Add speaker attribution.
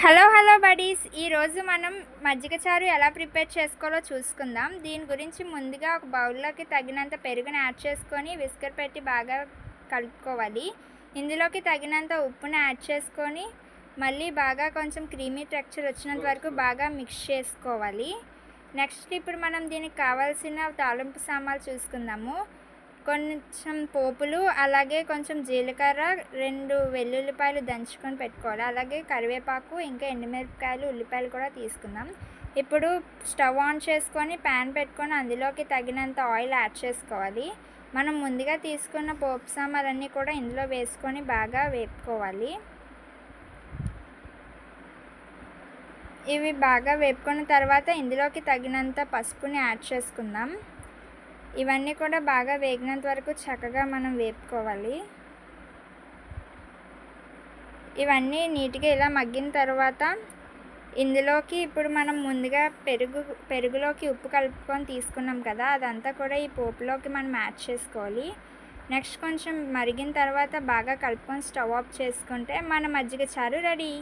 Speaker 1: Hello buddies, ఈరోజు మనం మజ్జిగ చారు ఎలా ప్రిపేర్ చేసుకోవాలో చూసుకుందాం. దీని గురించి ముందుగా ఒక బౌల్లోకి తగినంత పెరుగుని యాడ్ చేసుకొని విస్కర్ పెట్టి బాగా కలుపుకోవాలి. ఇందులోకి తగినంత ఉప్పుని యాడ్ చేసుకొని మళ్ళీ బాగా కొంచెం క్రీమీ టెక్స్చర్ వచ్చినంత వరకు బాగా మిక్స్ చేసుకోవాలి. నెక్స్ట్ ఇప్పుడు మనం దీనికి కావాల్సిన తాలింపు సామాన్లు చూసుకుందాము. కొంచెం పోపులు, అలాగే కొంచెం జీలకర్ర, 2 వెల్లుల్లిపాయలు దంచుకొని పెట్టుకోవాలి. అలాగే కరివేపాకు, ఇంకా ఎండుమిరపకాయలు, ఉల్లిపాయలు కూడా తీసుకుందాం. ఇప్పుడు స్టవ్ ఆన్ చేసుకొని ప్యాన్ పెట్టుకొని అందులోకి తగినంత ఆయిల్ యాడ్ చేసుకోవాలి. మనం ముందుగా తీసుకున్న పోపు సామాన్లన్నీ కూడా ఇందులో వేసుకొని బాగా వేపుకోవాలి. ఇవి బాగా వేపుకున్న తర్వాత ఇందులోకి తగినంత పసుపుని యాడ్ చేసుకుందాం. ఇవన్నీ కూడా బాగా వేగినంత వరకు చక్కగా మనం వేపుకోవాలి. ఇవన్నీ నీట్గా ఇలా మగ్గిన తర్వాత ఇందులోకి ఇప్పుడు మనం ముందుగా పెరుగులోకి ఉప్పు కలుపుకొని తీసుకున్నాం కదా, అదంతా కూడా ఈ పోపులోకి మనం యాడ్ చేసుకోవాలి. నెక్స్ట్ కొంచెం మరిగిన తర్వాత బాగా కలుపుకొని స్టవ్ ఆఫ్ చేసుకుంటే మన మజ్జిగ చారు రెడీ.